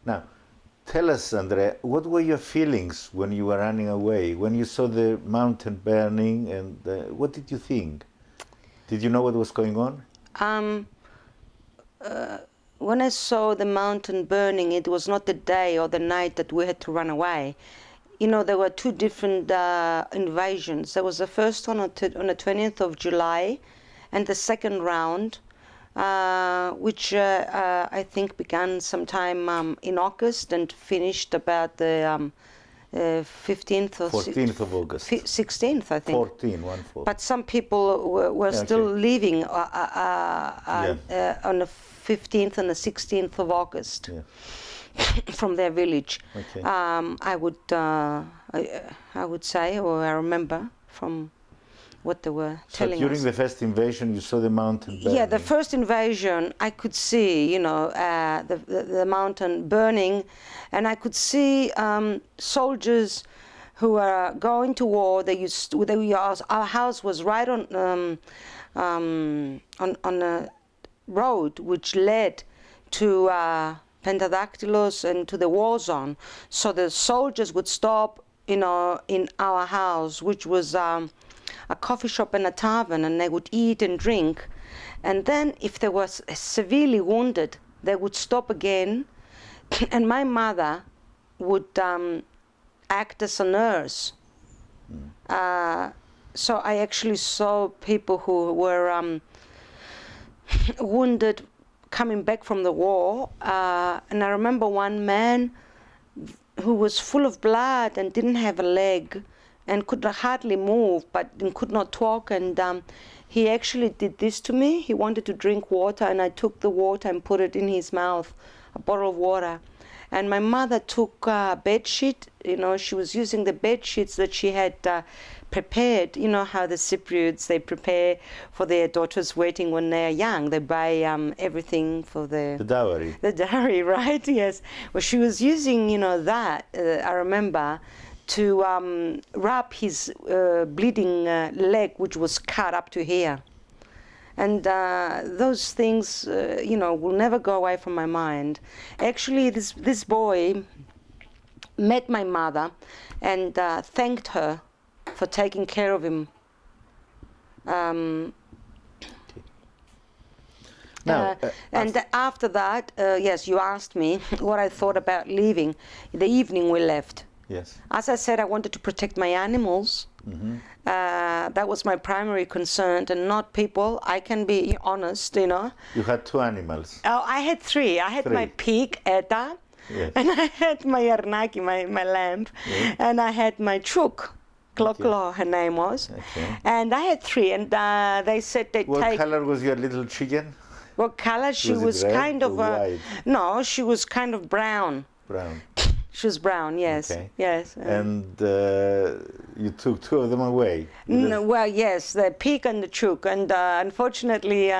Now, tell us, Andrea, what were your feelings when you were running away, when you saw the mountain burning, and what did you think? Did you know what was going on? When I saw the mountain burning, it was not the day or the night that we had to run away. You know, there were two different invasions. There was the first one on the 20th of July, and the second round, which I think began sometime in August and finished about the 15th or 14th of August. 16th, I think. 14. But some people were still leaving on the 15th and the 16th of August from their village. Okay. I would say, or I remember from what they were telling us. So during the first invasion, you saw the mountain burning? Yeah, the first invasion, I could see, you know, the mountain burning, and I could see soldiers who were going to war. Our house was right on a road which led to Pentadactylos and to the war zone. So the soldiers would stop, you know, in our house, which was a coffee shop and a tavern, and they would eat and drink. And then if they were severely wounded, they would stop again, and my mother would act as a nurse. So I actually saw people who were wounded coming back from the war, and I remember one man who was full of blood and didn't have a leg and could hardly move, but could not talk, and he actually did this to me. He wanted to drink water, and I took the water and put it in his mouth, a bottle of water. And my mother took a bed sheet, you know, she was using the bed sheets that she had prepared. You know how the Cypriots, they prepare for their daughters waiting when they're young. They buy everything for the dowry. The dowry, right? Yes. Well, she was using, you know, that, I remember, to wrap his bleeding leg, which was cut up to here. And those things, you know, will never go away from my mind. Actually, this boy met my mother and thanked her for taking care of him. Now, and after that, yes, you asked me what I thought about leaving. The evening we left. Yes. As I said, I wanted to protect my animals. Mm-hmm. That was my primary concern, and not people. I can be honest, you know. You had two animals. Oh, I had three. I had my pig, Etta, yes, and I had my Arnaki, my lamb, yes, and I had my chook, Kloklo, her name was. Okay. And I had three, and they said they'd what take... What color was your little chicken? What color? She was red kind of... white? No, she was kind of brown. Brown. She was brown, yes. Okay. Yes. And you took two of them away? No, well, yes, the pig and the chook. And unfortunately,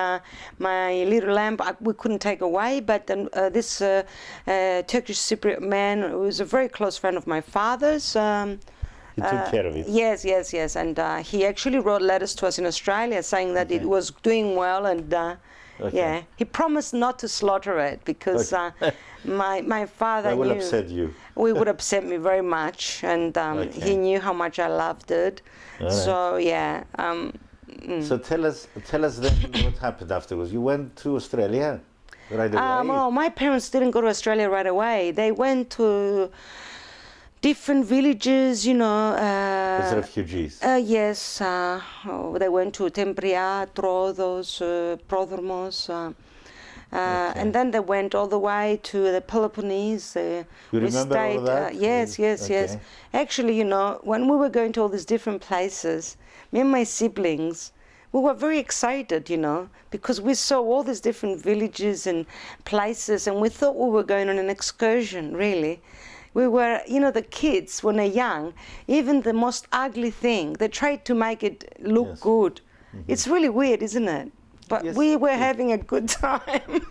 my little lamb, we couldn't take away, but this Turkish Cypriot man, who was a very close friend of my father's, he took care of it? Yes, yes, yes. And he actually wrote letters to us in Australia saying that it was doing well, and yeah, he promised not to slaughter it because my father that will knew upset you. We would upset me very much, and he knew how much I loved it. All so yeah. So tell us then what happened afterwards. You went to Australia right away? No, my parents didn't go to Australia right away. They went to different villages, you know. As refugees? Yes. They went to Tempria, Trodos, Prodromos. And then they went all the way to the Peloponnese. You remember all of that? Yes, yes, yes. Actually, you know, when we were going to all these different places, me and my siblings, we were very excited, you know, because we saw all these different villages and places, and we thought we were going on an excursion, really. We were, you know, the kids, when they're young, even the most ugly thing, they try to make it look good. Mm-hmm. It's really weird, isn't it? But we were having a good time.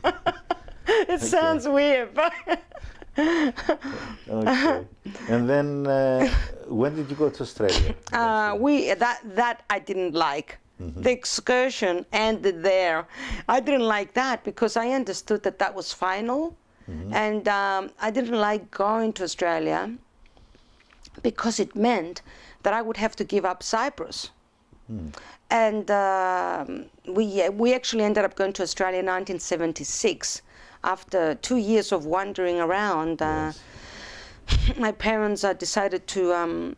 It sounds weird, but... Okay. And then, when did you go to Australia? That I didn't like. Mm-hmm. The excursion ended there. I didn't like that because I understood that that was final. And I didn't like going to Australia because it meant that I would have to give up Cyprus. And we actually ended up going to Australia in 1976. After 2 years of wandering around, my parents decided to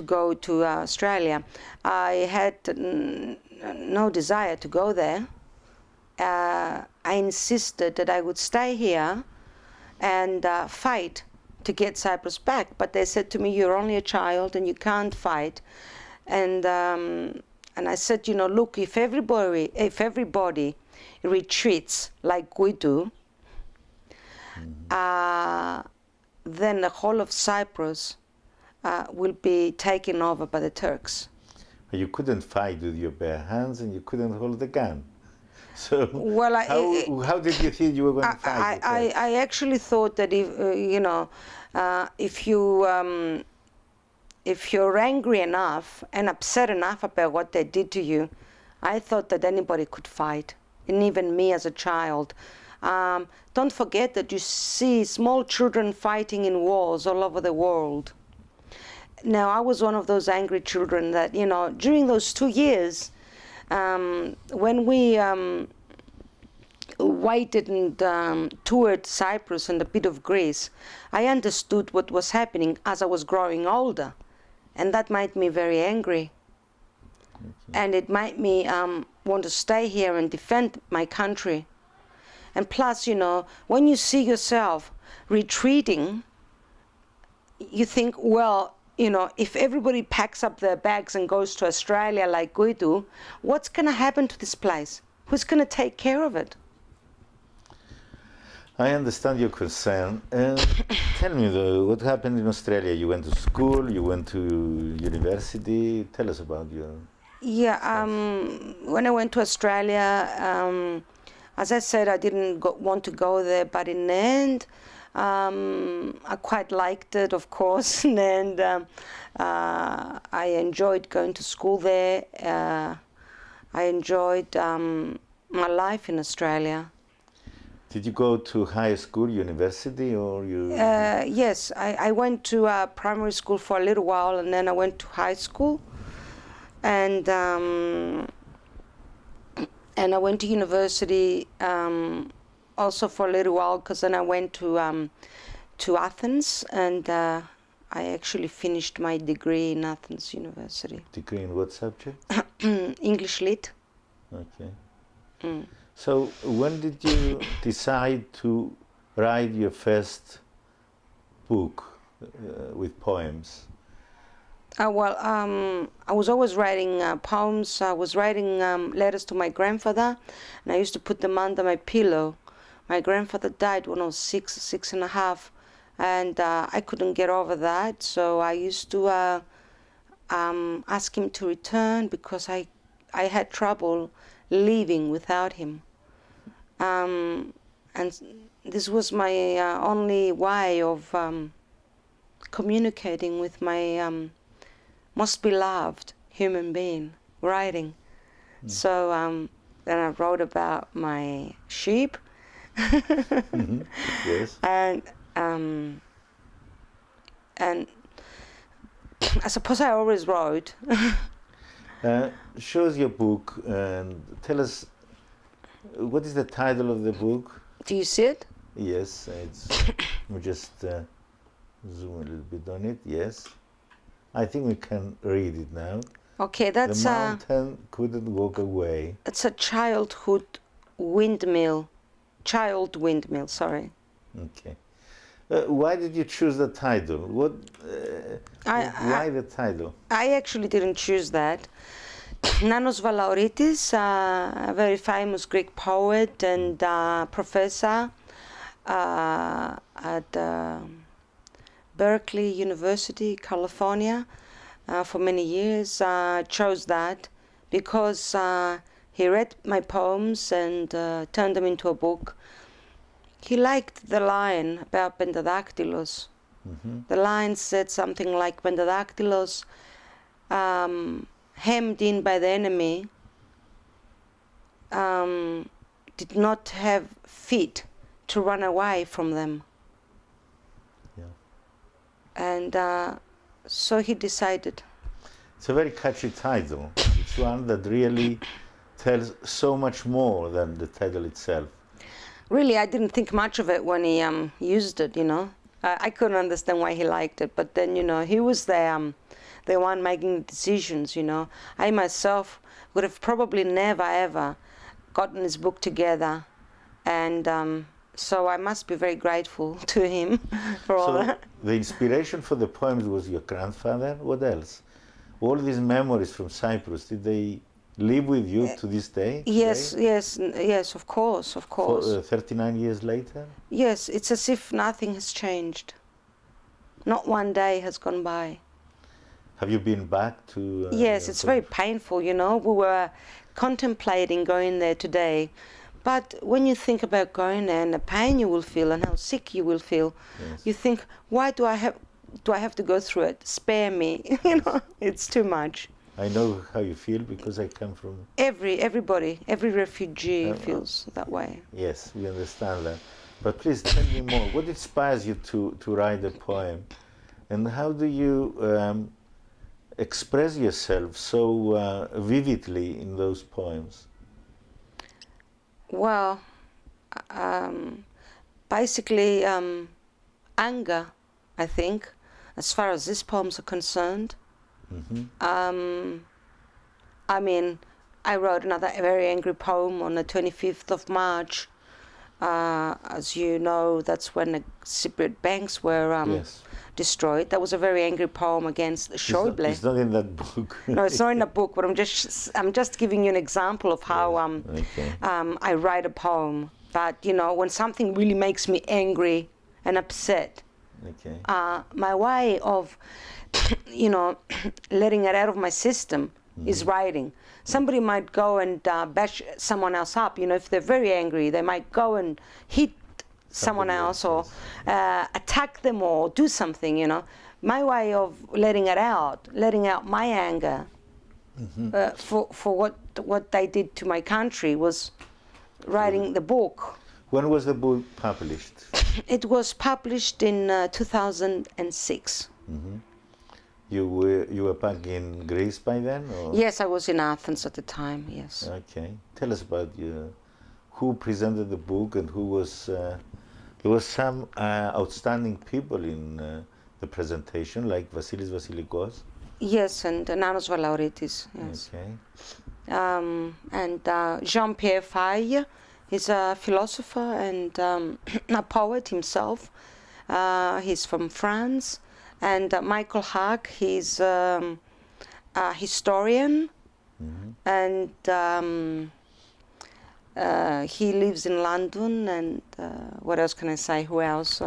go to Australia. I had no desire to go there. I insisted that I would stay here and fight to get Cyprus back. But they said to me, "You're only a child and you can't fight." And I said, look, if everybody retreats like we do, then the whole of Cyprus will be taken over by the Turks. You couldn't fight with your bare hands and you couldn't hold the gun. So well, how did you think you were going to fight? I actually thought that if you're angry enough and upset enough about what they did to you, I thought that anybody could fight, and even me as a child. Don't forget that you see small children fighting in wars all over the world. Now, I was one of those angry children that, during those 2 years, when we waited and toured Cyprus and a bit of Greece, I understood what was happening as I was growing older. And that made me very angry. And it made me want to stay here and defend my country. And plus, when you see yourself retreating, you think, well, if everybody packs up their bags and goes to Australia like we do, what's going to happen to this place? Who's going to take care of it? I understand your concern. Tell me, though, what happened in Australia? You went to school, you went to university. Tell us about your... Yeah, when I went to Australia, as I said, I didn't want to go there, but in the end, I quite liked it, of course, and I enjoyed going to school there. I enjoyed my life in Australia. Did you go to high school, university, or you? Yes, I went to primary school for a little while, and then I went to high school, and I went to university also for a little while, because then I went to Athens, and I actually finished my degree in Athens University. Degree in what subject? English Lit. Okay. So when did you decide to write your first book with poems? I was always writing poems. I was writing letters to my grandfather, and I used to put them under my pillow. My grandfather died when I was 6.5, and I couldn't get over that, so I used to ask him to return because I had trouble living without him. And this was my only way of communicating with my most beloved human being, writing. So then I wrote about my sheep. Yes. And I suppose I always wrote. Show us your book and tell us, what is the title of the book? Do you see it? Yes, it's, we just zoom a little bit on it, yes. I think we can read it now. Okay, that's The mountain couldn't walk away. it's a childhood windmill. Child windmill, sorry. Okay. Why did you choose the title? Why the title? I actually didn't choose that. Nanos Valaoritis, a very famous Greek poet and professor at Berkeley University, California, for many years, chose that because he read my poems and turned them into a book. He liked the line about Pentadactylos. The line said something like, Pentadactylos, hemmed in by the enemy, did not have feet to run away from them. Yeah. And so he decided. It's a very catchy title. It's one that really tells so much more than the title itself. Really, I didn't think much of it when he used it, you know. I couldn't understand why he liked it, but then, you know, he was the one making decisions, you know. I myself would have probably never, ever gotten his book together, and so I must be very grateful to him for all that. The inspiration for the poems was your grandfather? What else? All these memories from Cyprus, did they live with you to this day? Yes, today? yes, of course. 39 years later? Yes, it's as if nothing has changed. Not one day has gone by. Have you been back to... yes, it's very painful, you know. We were contemplating going there today, but when you think about going there and the pain you will feel and how sick you will feel, yes. you think, why do I have to go through it? Spare me, you know. It's too much. I know how you feel because I come from... Everybody, every refugee feels that way. Yes, we understand that. But please tell me more. What inspires you to write a poem? And how do you express yourself so vividly in those poems? Well, basically anger, I think, as far as these poems are concerned. Mm-hmm. I mean, I wrote another very angry poem on the 25th of March. As you know, that's when the Cypriot banks were yes. destroyed. That was a very angry poem against Schäuble. It's not in that book. No, it's not in the book, but I'm just giving you an example of how okay. I write a poem. But, you know, when something really makes me angry and upset, Okay. my way of, you know, letting it out of my system is writing. Somebody might go and bash someone else up, you know, if they're very angry, they might go and hit someone else or attack them or do something, you know. My way of letting out my anger for what they did to my country was writing the book. When was the book published? It was published in 2006. Mm-hmm. You were back in Greece by then? Or? Yes, I was in Athens at the time, yes. Okay. Tell us about who presented the book and who was... there were some outstanding people in the presentation, like Vasilis Vasilikos. Yes, and Nanos Valauritis, yes. Okay. And Jean-Pierre Faye, he's a philosopher and a poet himself. He's from France. And Michael Hack, he's a historian, and he lives in London. And what else can I say? Who else?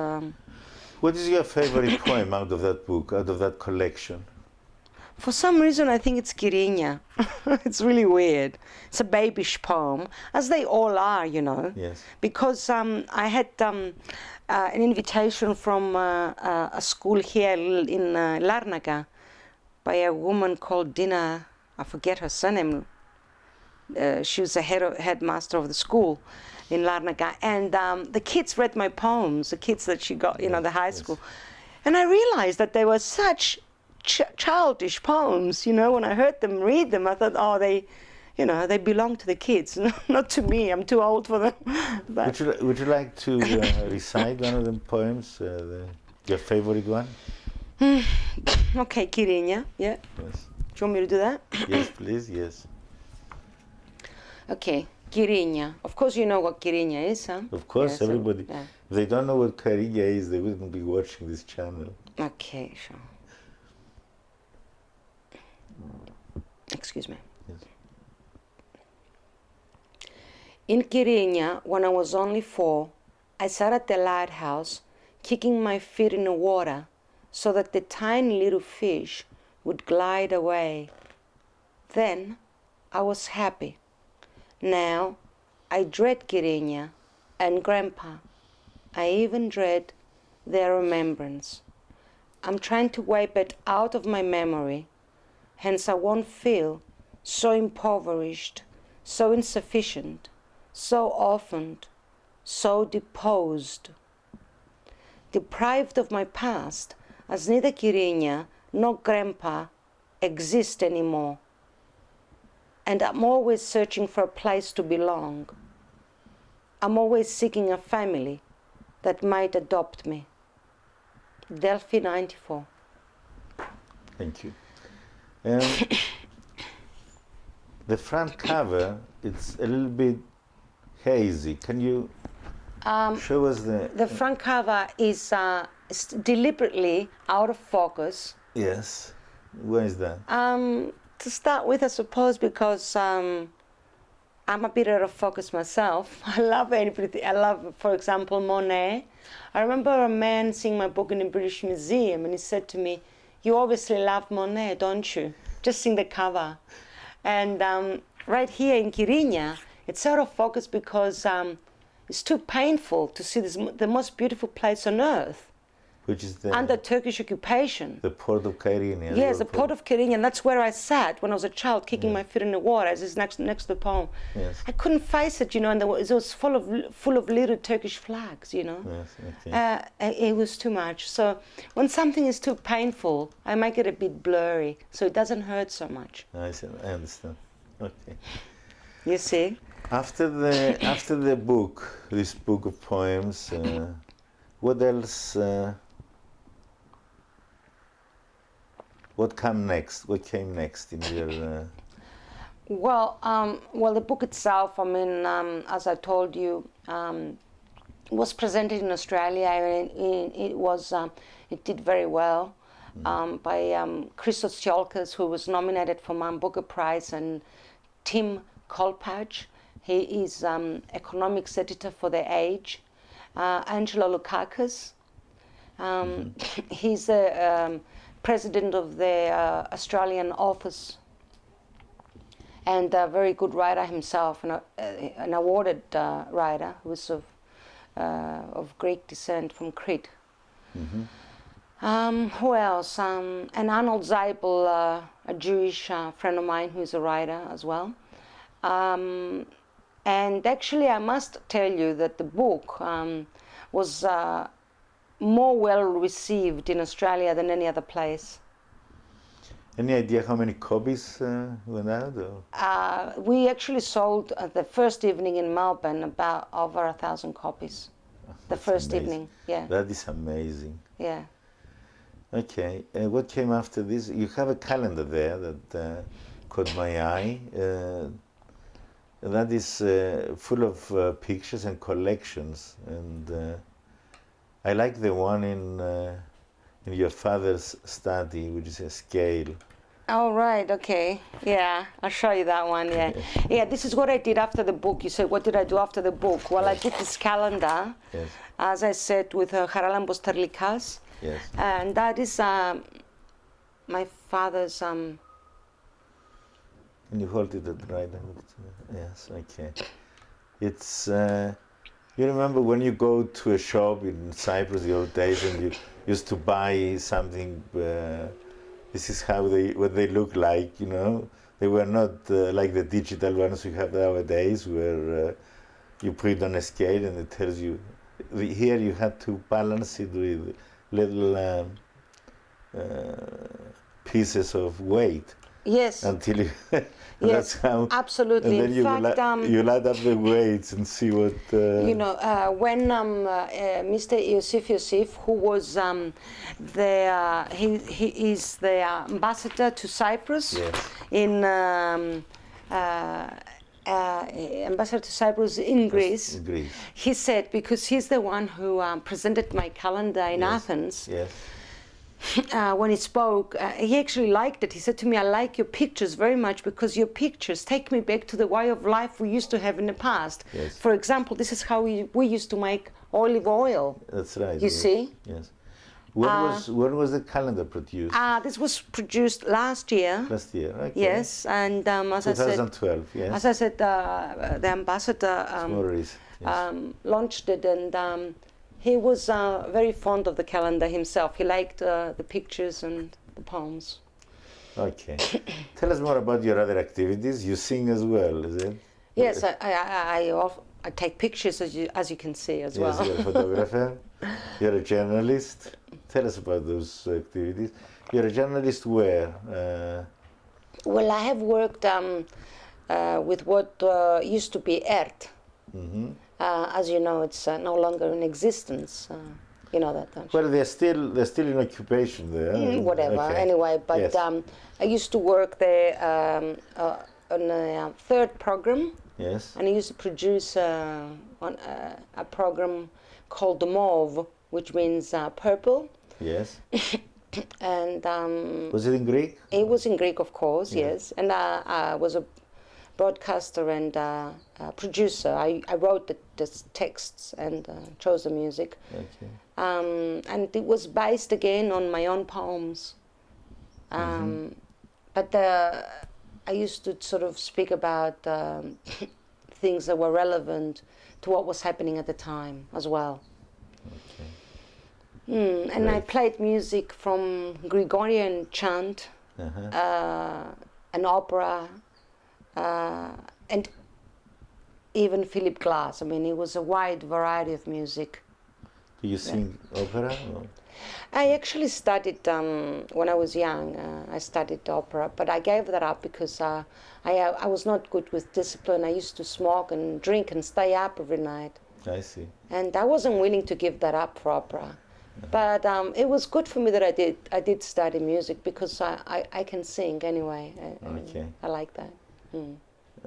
What is your favorite poem out of that book, out of that collection? For some reason, I think it's Kyrinia. It's really weird. It's a babyish poem, as they all are, you know. Yes. Because I had an invitation from a school here in Larnaca by a woman called Dina, I forget her surname. She was the headmaster of the school in Larnaca. And the kids read my poems, the kids that she got, you know, the high school. And I realized that they were such childish poems, you know. When I heard them read them, I thought, oh, they, you know, they belong to the kids, not to me. I'm too old for them. But would you like to recite one of the poems, your favorite one? Okay, Kyrinia, yeah. Yes. Do you want me to do that? Yes, please, yes. Okay, Kyrinia. Of course you know what Kyrinia is, huh? Of course, yes, everybody. Yeah. If they don't know what Kyrinia is, they wouldn't be watching this channel. Okay, sure. Excuse me. Yes. In Kyrinia, when I was only 4, I sat at the lighthouse, kicking my feet in the water so that the tiny little fish would glide away. Then I was happy. Now I dread Kyrinia and Grandpa. I even dread their remembrance. I'm trying to wipe it out of my memory. Hence I won't feel so impoverished, so insufficient, so orphaned, so deposed. Deprived of my past, as neither Kirinya nor Grandpa exist anymore. And I'm always searching for a place to belong. I'm always seeking a family that might adopt me. Delphi 94. Thank you. The front cover, it's a little bit hazy. Can you show us the... The front cover is deliberately out of focus. Yes. Why is that? To start with, I suppose, because I'm a bit out of focus myself. I love everything. I love, for example, Monet. I remember a man seeing my book in the British Museum, and he said to me, "You obviously love Monet, don't you? Just seeing the cover." And right here in Kirinya, it's out of focus because it's too painful to see the most beautiful place on earth. Which is the... Under Turkish occupation. The port of Kyrenia. Yes, the port of Kyrenia, and that's where I sat when I was a child, kicking my feet in the water, as is next to the poem. Yes. I couldn't face it, you know, and it was full of little Turkish flags, you know. Yes, okay. It was too much. So when something is too painful, I make it a bit blurry, so it doesn't hurt so much. I understand. Okay. You see? After the book, this book of poems, what else? What came next? What came next in your? Well, the book itself, I mean, as I told you, was presented in Australia, and it did very well by Christos Tsiolkas, who was nominated for Man Booker Prize, and Tim Kolpach. He is economics editor for The Age. Angelo Loukakis. He's the president of the Australian Authors, and a very good writer himself, an awarded writer who was of Greek descent from Crete. Who else? And Arnold Zeibel, a Jewish friend of mine who's a writer as well. And actually, I must tell you that the book was more well received in Australia than any other place. Any idea how many copies went out? Or? We actually sold the first evening in Melbourne about over 1,000 copies. The first evening, yeah. That is amazing. Yeah. Okay, what came after this? You have a calendar there that caught my eye. That is full of pictures and collections, and I like the one in your father's study, which is a scale. Oh, right, okay. Yeah, I'll show you that one, yeah. Yeah, this is what I did after the book. You said, what did I do after the book? Well, I did this calendar, as I said, with Charalambos Terlikas. Yes. And that is my father's... Can you hold it right? Yes, okay. It's... you remember when you go to a shop in Cyprus the old days and you used to buy something, this is how what they look like, you know. They were not like the digital ones we have nowadays, where you put it on a scale and it tells you. Here you had to balance it with little pieces of weight. Yes. Until you, yes, that's how, absolutely. And then in fact, you add up the weights and see what. You know, when Mr. Yosif, who was he is the ambassador to Cyprus, yes. in ambassador to Cyprus in Greece. In Greece. He said, because he's the one who presented my calendar in yes. Athens. Yes. When he spoke, he actually liked it. He said to me, I like your pictures very much because your pictures take me back to the way of life we used to have in the past. Yes. For example, this is how we used to make olive oil. That's right. You yes. see? Yes. When was the calendar produced? This was produced last year. Last year, okay. Yes, and as 2012, yes. As I said, the ambassador launched it, and he was very fond of the calendar himself. He liked the pictures and the poems. Okay. Tell us more about your other activities. You sing as well, is it? Yes, I I take pictures, as you can see as Yes, well. you're a photographer. You're a journalist. Tell us about those activities. You're a journalist where? Well, I have worked with what used to be ERT. Mm-hmm. As you know, it's no longer in existence. You know that, don't you? Well, they're still in occupation there. Whatever. Okay. Anyway, but Yes. I used to work there on a third program, Yes. and I used to produce on a program called the Mauve, which means purple. Yes. And Was it in Greek? it was in Greek, of course, Yeah. yes. And I was a broadcaster and producer. I wrote the texts and chose the music. Okay. And it was based again on my own poems. But I used to sort of speak about things that were relevant to what was happening at the time as well. Okay. And I Right. played music from Gregorian chant, an opera, and even Philip Glass. I mean, it was a wide variety of music. Do you sing opera? Or? I actually studied, when I was young, I studied opera, but I gave that up because I was not good with discipline. I used to smoke and drink and stay up every night. I see. And I wasn't willing to give that up for opera. But it was good for me that I did study music because I can sing anyway. Okay. I like that.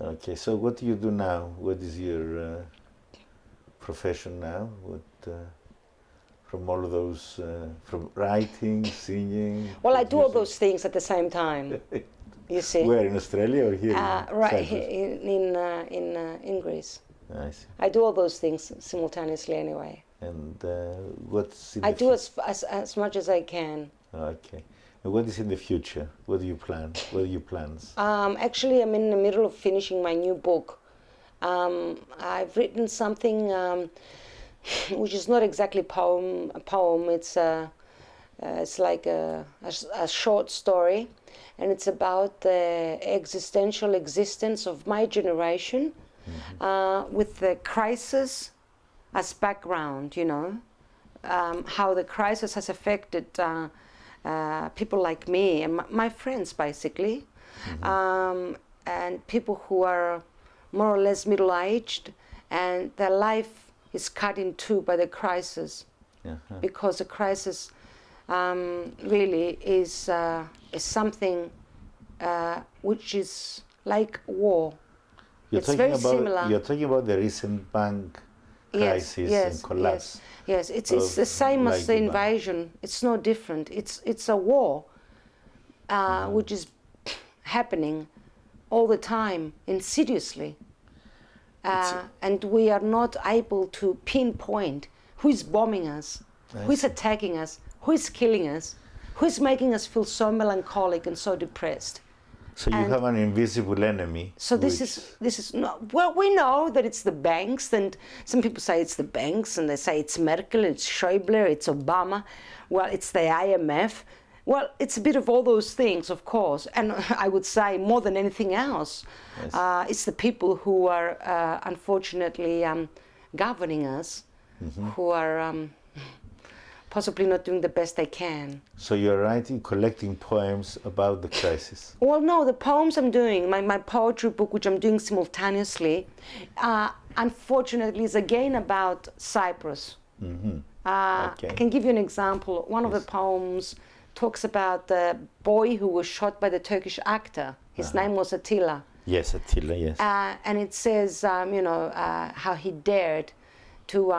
Okay, so what do you do now? What is your profession now? What, from all of those, from writing, singing? Well, I do all producing? those things at the same time. You see. Where, in Australia or here? in Right Cyprus? here in Greece. I see. I do all those things simultaneously anyway. And what's in I the do as much as I can. Okay. And what is in the future? What do you plan? What are your plans? Actually, I'm in the middle of finishing my new book. I've written something which is not exactly a poem. It's like a short story, and it's about the existential existence of my generation, with the crisis as background, you know, how the crisis has affected people like me and my friends, basically, and people who are more or less middle-aged, and their life is cut in two by the crisis, because the crisis really is something which is like war. It's very similar. You're talking about the recent bank crisis and collapse. Yes, it's the same as the like invasion. It's no different. It's a war, which is happening all the time, insidiously. And we are not able to pinpoint who is bombing us, who is attacking us, who is killing us, who is making us feel so melancholic and so depressed. So you have an invisible enemy. So this is not, well, we know that it's the banks, and some people say it's the banks, and they say it's Merkel, it's Schäuble, it's Obama. Well, it's the IMF. Well, it's a bit of all those things, of course, and I would say more than anything else, it's the people who are unfortunately governing us, who are possibly not doing the best they can. So you're writing, collecting poems about the crisis. Well, no, the poems I'm doing, my poetry book, which I'm doing simultaneously, unfortunately is again about Cyprus. I can give you an example. One of the poems talks about the boy who was shot by the Turkish actor. His name was Attila. Yes, Attila, yes. And it says, you know, how he dared to,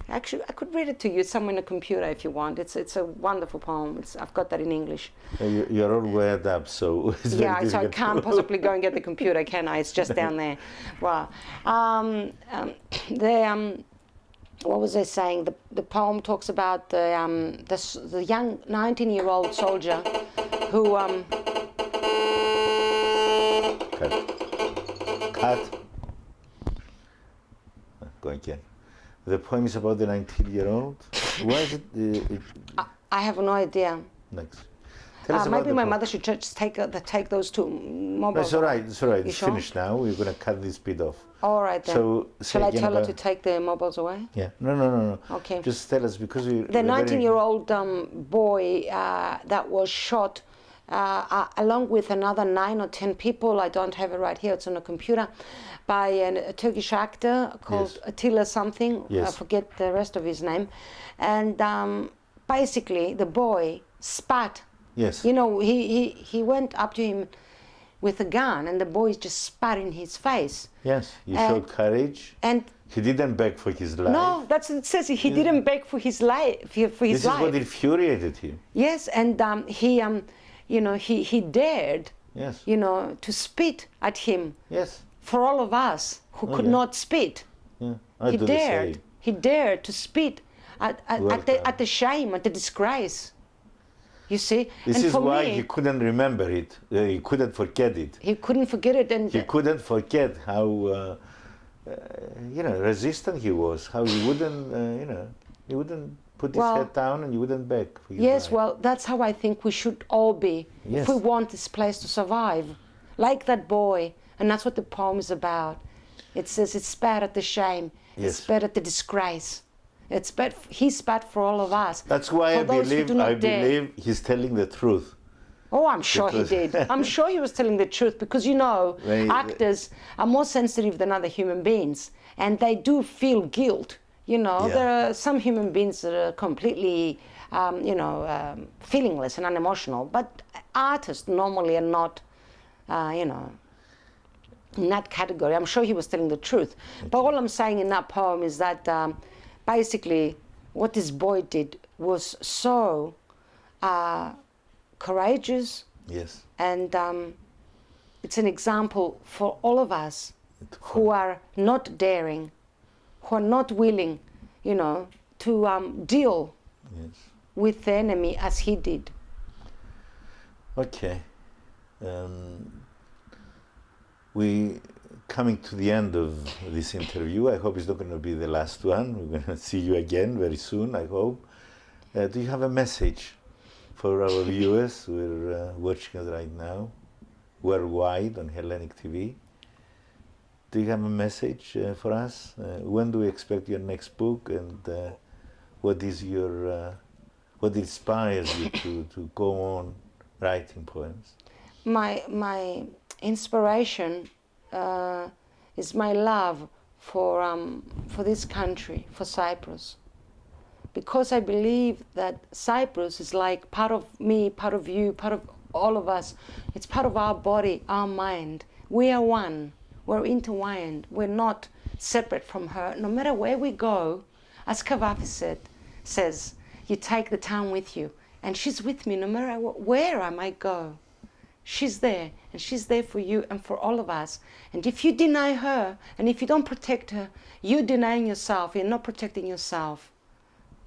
actually, I could read it to you. It's somewhere in a computer if you want. It's a wonderful poem. I've got that in English. You're all wired up, so it's very Yeah, so I difficult. can't possibly go and get the computer, can I? It's just down there. Well, what was I saying? The poem talks about the young 19-year-old soldier who Cut. Go again. The poem is about the 19-year-old. Why is it? I have no idea. Next. Tell us about maybe the my poem. mother should just take those two No, mobiles. it's all right. It's all right. You It's sure? finished now. We're going to cut this bit off. All right then. So Shall I again tell her about- to take the mobiles away? Yeah. No. Okay. Just tell us, because we. The 19-year-old boy that was shot, along with another 9 or 10 people, I don't have it right here, it's on a computer, by a Turkish actor called Yes. Attila something, I Yes. forget the rest of his name. And basically the boy spat. Yes. You know, he went up to him with a gun, and the boy just spat in his face. Yes. You And- showed courage. And He didn't beg for his life. no, that's what it says. He didn't beg for his life. This is what infuriated him. Yes, and he dared, Yes. to spit at him Yes. for all of us who Oh, could yeah. not spit. Yeah. I He do the dared. same. He dared to spit Well at the shame, at the disgrace. You see, This and is for why me, he couldn't remember it. He couldn't forget it. he couldn't forget it, and He couldn't forget how, resistant he was. How he wouldn't, he wouldn't put his Well, head down, and he wouldn't beg for his yes, life. well, that's how I think we should all be Yes. if we want this place to survive, like that boy. And that's what the poem is about. It says it's spat at the shame, Yes. it's spat at the disgrace. It's spat. He spat for all of us. That's why for those who do not dare. believe he's telling the truth. Oh, I'm sure Because- he did. I'm sure he was telling the truth, because They- actors are more sensitive than other human beings, and they do feel guilt. Yeah. There are some human beings that are completely, feelingless and unemotional, but artists normally are not, in that category. I'm sure he was telling the truth. But all I'm saying in that poem is that basically what this boy did was so courageous, Yes. and it's an example for all of us who are not daring, who are not willing, to deal Yes. with the enemy as he did. Okay. We coming to the end of this interview. I hope it's not going to be the last one. We're going to see you again very soon, I hope. Do you have a message for our viewers who are watching us right now, worldwide on Hellenic TV? Do you have a message for us? When do we expect your next book, and what is your what inspires you to go on writing poems? My inspiration is my love for this country, for Cyprus, because I believe that Cyprus is like part of me, part of you, part of all of us. It's part of our body, our mind. We are one. We're intertwined. We're not separate from her. No matter where we go, as Kavafi says, you take the town with you, and she's with me no matter where I might go. She's there, and she's there for you and for all of us. And if you deny her, and if you don't protect her, you're denying yourself. You're not protecting yourself.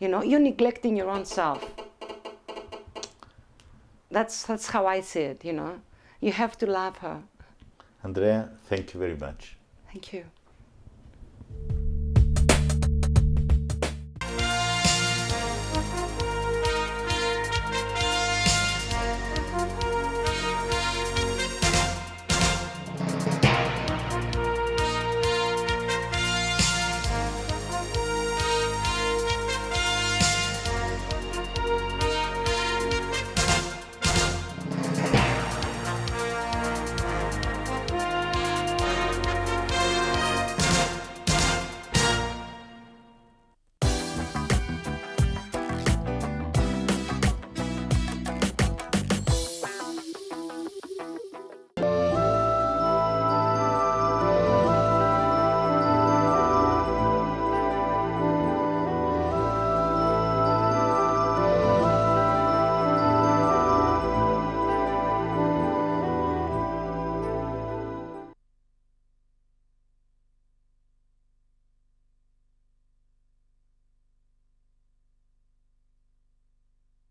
You're neglecting your own self. That's how I see it. You have to love her. Andrea, thank you very much. Thank you.